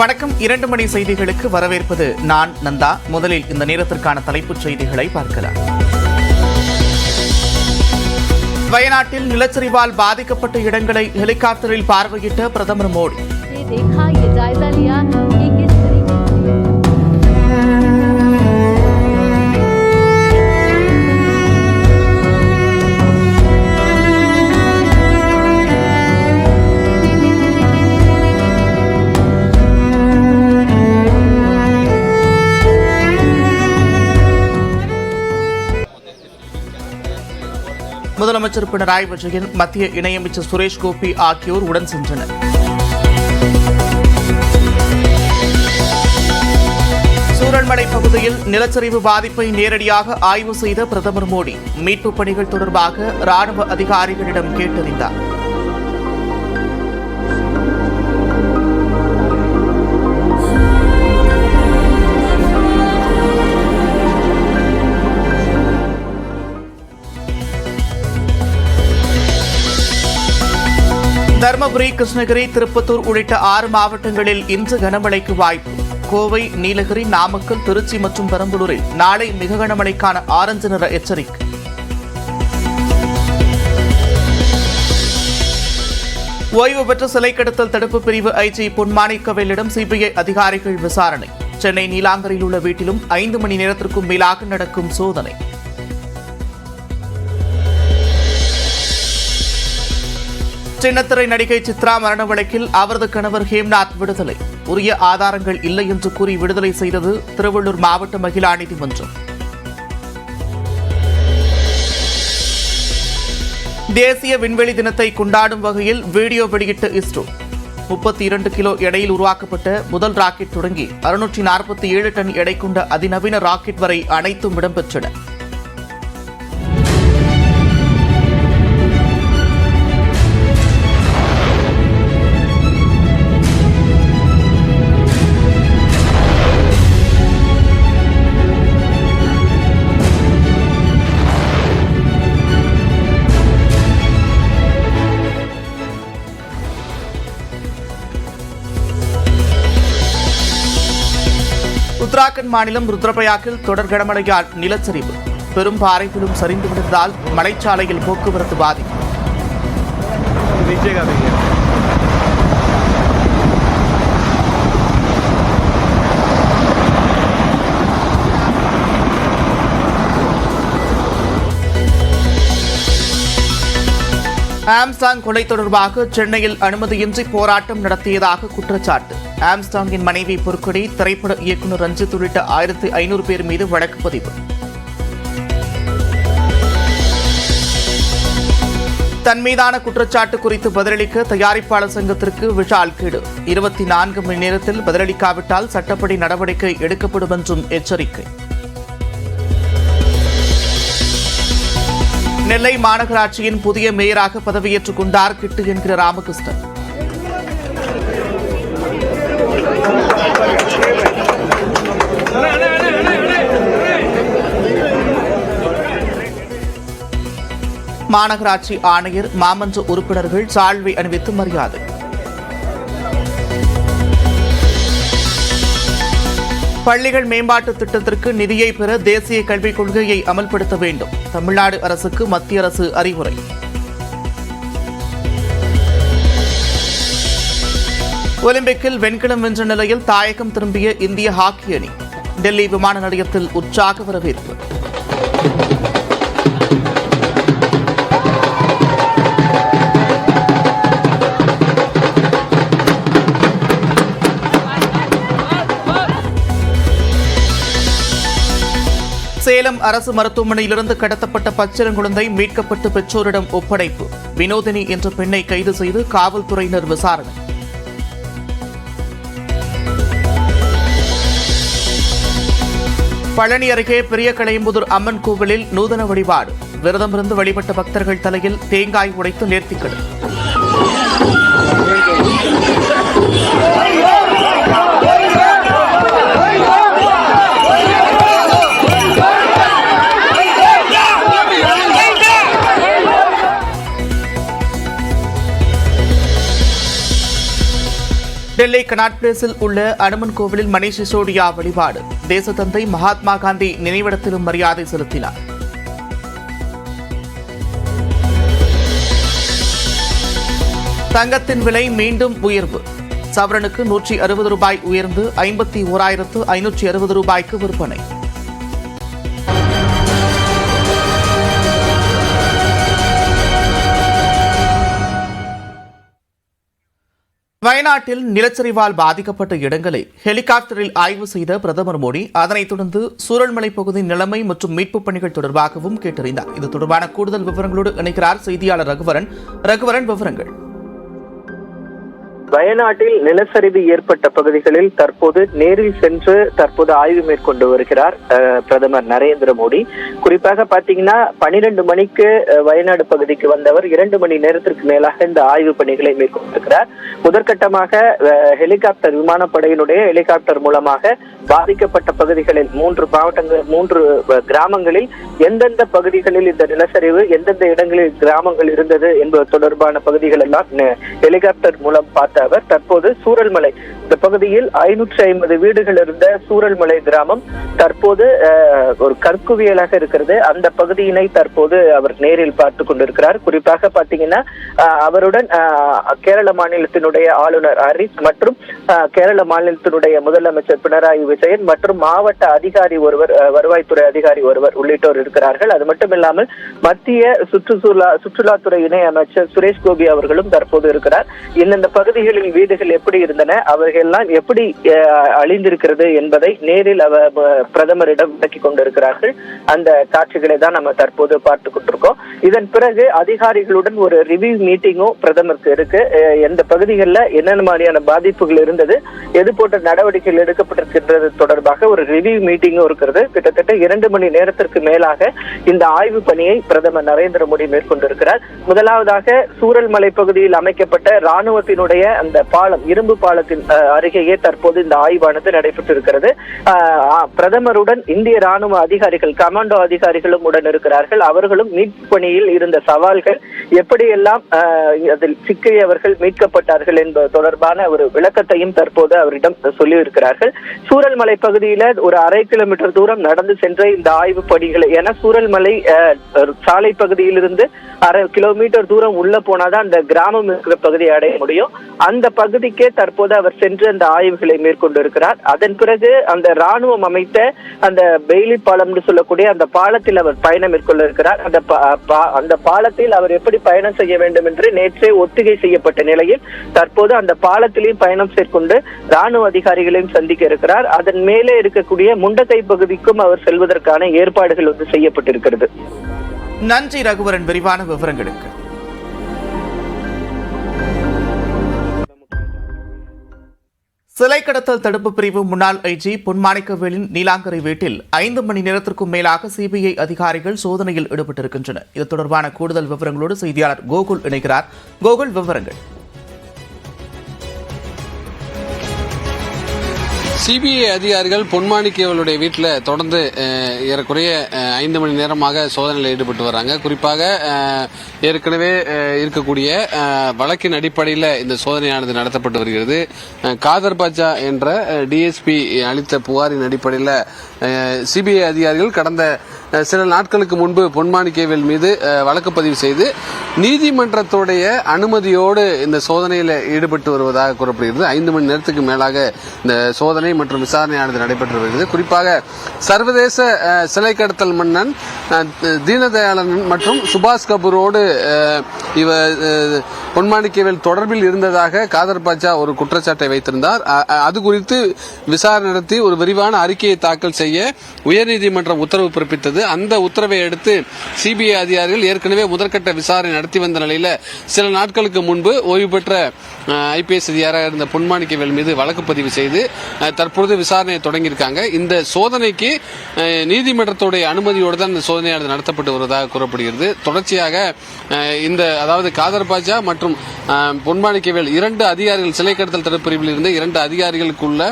வணக்கம். 2 மணி செய்திகளுக்கு வரவேற்பது நான் நந்தா. முதலில் இந்த நேரத்திற்கான தலைப்புச் செய்திகளை பார்க்கலாம். வயநாட்டில் நிலச்சரிவால் பாதிக்கப்பட்ட இடங்களை ஹெலிகாப்டரில் பார்வையிட்ட பிரதமர் மோடி. முதலமைச்சர் பினராயி விஜயன், மத்திய இணையமைச்சர் சுரேஷ் கோபி ஆகியோர் உடன் சென்றனர். சூரல்மலை பகுதியில் நிலச்சரிவு பாதிப்பை நேரடியாக ஆய்வு செய்த பிரதமர் மோடி மீட்புப் பணிகள் தொடர்பாக ராணுவ அதிகாரிகளிடம் கேட்டறிந்தார். தருமபுரி, கிருஷ்ணகிரி, திருப்பத்தூர் உள்ளிட்ட 6 மாவட்டங்களில் இன்று கனமழைக்கு வாய்ப்பு. கோவை, நீலகிரி, நாமக்கல், திருச்சி மற்றும் பெரம்பலூரில் நாளை மிக கனமழைக்கான ஆரஞ்சு நிற எச்சரிக்கை. ஓய்வு பெற்ற சிலை கடத்தல் தடுப்பு பிரிவு ஐஜி பொன்மாணிக்கவேலிடம் சிபிஐ அதிகாரிகள் விசாரணை. சென்னை நீலாங்கரையில் உள்ள வீட்டிலும் 5 மணி நேரத்திற்கும் மேலாக நடக்கும் சோதனை. சின்னத்திரை நடிகை சித்ரா மரண வழக்கில் அவரது கணவர் ஹேம்நாத் விடுதலை. உரிய ஆதாரங்கள் இல்லை என்று கூறி விடுதலை செய்தது திருவள்ளூர் மாவட்ட மகிழா நீதிமன்றம். தேசிய விண்வெளி தினத்தை கொண்டாடும் வகையில் வீடியோ வெளியிட்ட இஸ்ரோ. 32 கிலோ எடையில் உருவாக்கப்பட்ட முதல் ராக்கெட் தொடங்கி 647 டன் எடை கொண்ட அதிநவீன ராக்கெட் வரை அனைத்தும் இடம்பெற்றன. உத்தராகண்ட் மாநிலம் ருத்ரபிரயாகில் தொடர் கனமழையால் நிலச்சரிவு. பெரும் பாறைகளும் சரிந்து விழுந்ததால் மலைச்சாலையில் போக்குவரத்து பாதிப்பு. ஆம்ஸ்டாங் கொலை தொடர்பாக சென்னையில் அனுமதியின்றி போராட்டம் நடத்தியதாக குற்றச்சாட்டு. ஆம்ஸ்டாங்கின் மனைவி பொற்கொடி, திரைப்பட இயக்குநர் ரஞ்சித் உள்ளிட்ட 1500 பேர் மீது வழக்கு பதிவு. தன் மீதான குற்றச்சாட்டு குறித்து பதிலளிக்க தயாரிப்பாளர் சங்கத்திற்கு விஷால் கேடு. 24 மணி நேரத்தில் பதிலளிக்காவிட்டால் சட்டப்படி நடவடிக்கை எடுக்கப்படும் என்றும் எச்சரிக்கை. நெல்லை மாநகராட்சியின் புதிய மேயராக பதவியேற்றுக் கொண்டார் கிட்டு என்கிற ராமகிருஷ்ணன். மாநகராட்சி ஆணையர், மாமன்ற உறுப்பினர்கள் சால்வை அணிவித்து மரியாதை. பள்ளிகள் மேம்பாட்டு திட்டத்திற்கு நிதியை பெற தேசிய கல்விக் கொள்கையை அமல்படுத்த வேண்டும். தமிழ்நாடு அரசுக்கு மத்திய அரசு அறிவுரை. ஒலிம்பிக்கில் வெண்கலம் வென்ற நிலையில் தாயகம் திரும்பிய இந்திய ஹாக்கி அணி. டெல்லி விமான நிலையத்தில் உற்சாக வரவேற்பு. சேலம் அரசு மருத்துவமனையிலிருந்து கடத்தப்பட்ட பச்சிளங்குழந்தை மீட்கப்பட்டு பெற்றோரிடம் ஒப்படைப்பு. வினோதினி என்ற பெண்ணை கைது செய்து காவல்துறையினர் விசாரணை. பழனி அருகே பெரியகளையம்புதூர் அம்மன் கோவிலில் நூதன வழிபாடு. விரதமிருந்து வழிபட்ட பக்தர்கள் தலையில் தேங்காய் உடைத்து நேர்த்திக்கடன். டெல்லி கனாட் பிளேஸில் உள்ள அனுமன் கோவிலில் மணீஷ் சிசோடியா வழிபாடு. தேசத்தந்தை மகாத்மா காந்தி நினைவிடத்திலும் மரியாதை செலுத்தினார். தங்கத்தின் விலை மீண்டும் உயர்வு. சவரனுக்கு 160 ரூபாய் உயர்ந்து 51,560 ரூபாய்க்கு விற்பனை. வயநாட்டில் நிலச்சரிவால் பாதிக்கப்பட்ட இடங்களை ஹெலிகாப்டரில் ஆய்வு செய்த பிரதமர் மோடி அதனைத் தொடர்ந்து சூரல்மலை பகுதியின் நிலைமை மற்றும் மீட்புப் பணிகள் தொடர்பாகவும் கேட்டறிந்தார். இது தொடர்பான கூடுதல் விவரங்களோடு இணைக்கிறார் செய்தியாளர் ரகுவரன். விவரங்கள். வயநாட்டில் நிலச்சரிவு ஏற்பட்ட பகுதிகளில் தற்போது நேரில் சென்று ஆய்வு மேற்கொண்டு வருகிறார் பிரதமர் நரேந்திர மோடி. குறிப்பாக பாத்தீங்கன்னா 12 மணிக்கு வயநாடு பகுதிக்கு வந்தவர் 2 மணி நேரத்திற்கு மேலாக இந்த ஆய்வு பணிகளை மேற்கொண்டிருக்கிறார். முதற்கட்டமாக ஹெலிகாப்டர் விமானப்படையினுடைய ஹெலிகாப்டர் மூலமாக பாதிக்கப்பட்ட பகுதிகளில் 3 கிராமங்களில் எந்தெந்த பகுதிகளில் இந்த நிலச்சரிவு, எந்தெந்த இடங்களில் கிராமங்கள் இருந்தது என்பது தொடர்பான பகுதிகள் எல்லாம் ஹெலிகாப்டர் மூலம் பார்த்த அவர் தற்போது சூரல்மலை இந்த பகுதியில் 550 வீடுகள் இருந்த சூரல்மலை கிராமம் தற்போது ஒரு கற்குவியலாக இருக்கிறது. அந்த பகுதியினை தற்போது அவர் நேரில் பார்த்து கொண்டிருக்கிறார். குறிப்பாக பாத்தீங்கன்னா அவருடன் கேரள மாநிலத்தினுடைய ஆளுநர் ஹரிஸ் மற்றும் கேரள மாநிலத்தினுடைய முதலமைச்சர் பினராயி விஜயன் மற்றும் மாவட்ட அதிகாரி ஒருவர், வருவாய்த்துறை அதிகாரி ஒருவர் உள்ளிட்டோர் இருக்கிறார்கள். அது மட்டுமில்லாமல் மத்திய சுற்றுலாத்துறை இணை அமைச்சர் சுரேஷ் கோபி அவர்களும் தற்போது இருக்கிறார். இந்த பகுதிகளில் வீடுகள் எப்படி இருந்தன, அவர்களெல்லாம் எப்படி அழிந்திருக்கிறது என்பதை நேரில் பிரதமரிடம் விளக்கிக் கொண்டிருக்கிறார்கள். அந்த காட்சிகளை தான் நம்ம தற்போது பார்த்து கொண்டிருக்கோம். இதன் பிறகு அதிகாரிகளுடன் ஒரு ரிவ்யூ மீட்டிங்கும் பிரதமருக்கு இருக்கு. எந்த பகுதிகளில் என்னென்ன மாதிரியான பாதிப்புகள் இருந்தது, எது போன்ற நடவடிக்கைகள் எடுக்கப்பட்டிருக்கின்றது தொடர்பாக ஒரு ரிவ்யூ மீட்டிங்கும் இருக்கிறது. கிட்டத்தட்ட 2 மணி நேரத்திற்கு மேலாக இந்த ஆய்வு பணியை பிரதமர் நரேந்திர மோடி மேற்கொண்டிருக்கிறார். முதலாவதாக சூரல்மலை பகுதியில் அமைக்கப்பட்ட ராணுவத்தினுடைய அந்த பாலம், இரும்பு பாலத்தின் அருகேயே தற்போது இந்த ஆய்வானது நடைபெற்றிருக்கிறது. பிரதமருடன் இந்திய ராணுவ அதிகாரிகள், கமாண்டோ அதிகாரிகளும் உடன் இருக்கிறார்கள். அவர்களும் மீட்பு பணியில் இருந்த சவால்கள், எப்படியெல்லாம் அதில் சிக்கியவர்கள் மீட்கப்பட்டார்கள் என்பது தொடர்பான ஒரு விளக்கத்தையும் தற்போது அவரிடம் சொல்லியிருக்கிறார்கள். சூரல்மலை பகுதியில ஒரு 1/2 கிலோமீட்டர் தூரம் நடந்து சென்ற இந்த ஆய்வு பணிகளை, ஏன்னா சூரல்மலை சாலை பகுதியிலிருந்து 1/2 கிலோமீட்டர் தூரம் உள்ள போனாதான் அந்த கிராமம் இருக்கிற பகுதியை அடைய முடியும். அந்த பகுதிக்கே தற்போது அவர் சென்று அந்த ஆய்வுகளை மேற்கொண்டிருக்கிறார். அதன் பிறகு அந்த ராணுவம் அமைத்த அந்த பெய்லி பாலம் என்று சொல்லக்கூடிய அந்த பாலத்தில் அவர் பயணம் மேற்கொள்ள இருக்கிறார். அந்த பாலத்தில் அவர் எப்படி பயணம் செய்ய வேண்டும் என்று நேற்றே ஒத்திகை செய்யப்பட்ட நிலையில் தற்போது அந்த பாலத்திலையும் பயணம் மேற்கொண்டு ராணுவ அதிகாரிகளையும் சந்திக்க இருக்கிறார். அதன் மேலே இருக்கக்கூடிய முண்டக்கை பகுதிக்கும் அவர் செல்வதற்கான ஏற்பாடுகள் செய்யப்பட்டிருக்கிறது. நன்றி ரகுவரன், விரிவான விவரங்களுக்கு. சிலை கடத்தல் தடுப்பு பிரிவு முன்னாள் ஐஜி பொன்மாணிக்கவேலின் நீலாங்கரை வீட்டில் 5 மணி நேரத்திற்கும் மேலாக சிபிஐ அதிகாரிகள் சோதனையில் ஈடுபட்டிருக்கின்றனர். இது தொடர்பான கூடுதல் விவரங்களோடு செய்தியாளர் கோகுல் இணைகிறார். கோகுல், விவரங்கள். சிபிஐ அதிகாரிகள் பொன்மாணிக்கவேலுடைய வீட்டில் தொடர்ந்து ஏறக்குறைய 5 மணி நேரமாக சோதனையில் ஈடுபட்டு வராங்க. குறிப்பாக ஏற்கனவே இருக்கக்கூடிய வழக்கின் அடிப்படையில் இந்த சோதனையானது நடத்தப்பட்டு வருகிறது. காதர் பாட்சா என்ற டிஎஸ்பி அளித்த புகாரின் அடிப்படையில் சிபிஐ அதிகாரிகள் கடந்த சில நாட்களுக்கு முன்பு பொன்மாணிக்கவேல் மீது வழக்கு பதிவு செய்து நீதிமன்றத்துடைய அனுமதியோடு இந்த சோதனையில் ஈடுபட்டு வருவதாக கூறப்படுகிறது. 5 மணி நேரத்துக்கு மேலாக இந்த சோதனை மற்றும் விசாரணையானது நடைபெற்று வருகிறது. குறிப்பாக சர்வதேச சிலை கடத்தல் மன்னன் தீனதயாளன் மற்றும் சுபாஷ் கபூரோடு பொன்மாணிக்கவேல் தொடர்பில் இருந்ததாக காதர் பாட்சா ஒரு குற்றச்சாட்டை வைத்திருந்தார். அது குறித்து விசாரணை நடத்தி ஒரு விரிவான அறிக்கையை தாக்கல் செய்ய உயர்நீதிமன்றம் உத்தரவு பிறப்பித்தது. அந்த உத்தரவை அடுத்து சிபிஐ அதிகாரிகள் ஏற்கனவே முதற்கட்ட விசாரணை நடத்தி வந்த நிலையில் சில நாட்களுக்கு முன்பு ஓய்வு பெற்ற ஐபிஎஸ் அதிகாரியாக இருந்த பொன்மாணிக்கவேல் மீது வழக்கு பதிவு செய்து தற்பொழுது விசாரணையை தொடங்கியிருக்காங்க. இந்த சோதனைக்கு நீதிமன்றத்துடைய அனுமதியோடு தான் இந்த சோதனையானது நடத்தப்பட்டு வருவதாக கூறப்படுகிறது. தொடர்ச்சியாக அதாவது காதர் பாட்சா மற்றும் பொன்மாணிக்கவேல் 2 அதிகாரிகள் சிலை கடத்தல் தடுப்பு பிரிவில் இருந்த 2 அதிகாரிகளுக்குள்ள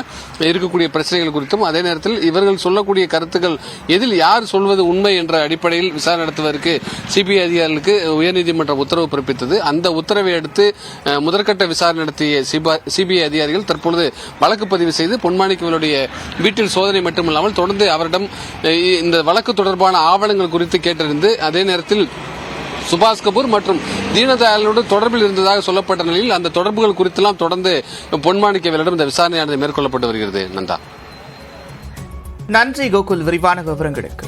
இருக்கக்கூடிய பிரச்சனைகள் குறித்தும் அதே நேரத்தில் இவர்கள் சொல்லக்கூடிய கருத்துக்கள் எதில் யார் சொல்வது உண்மை என்ற அடிப்படையில் விசாரணை நடத்துவதற்கு சிபிஐ அதிகாரிகளுக்கு உயர்நீதிமன்றம் உத்தரவு பிறப்பித்தது. அந்த உத்தரவை அடுத்து முதற்கட்ட விசாரணை நடத்திய சிபிஐ அதிகாரிகள் தற்பொழுது வழக்கு பதிவு செய்து பொன்மாணிக்கவேலுடைய வீட்டில் சோதனை மட்டுமில்லாமல் தொடர்ந்து அவரிடம் இந்த வழக்கு தொடர்பான ஆவணங்கள் குறித்து கேட்டறிந்து அதே நேரத்தில் சுபாஷ் கபூர் மற்றும் தீனதயாளோடு தொடர்பில் இருந்ததாக சொல்லப்பட்ட நிலையில் அந்த தொடர்புகள் குறித்தெல்லாம் தொடர்ந்து பொன்மாணிக்கவேலிடம் இந்த விசாரணையானது மேற்கொள்ளப்பட்டு வருகிறது. நந்தா, நன்றி கோகுல், விரிவான விவரங்களுக்கு.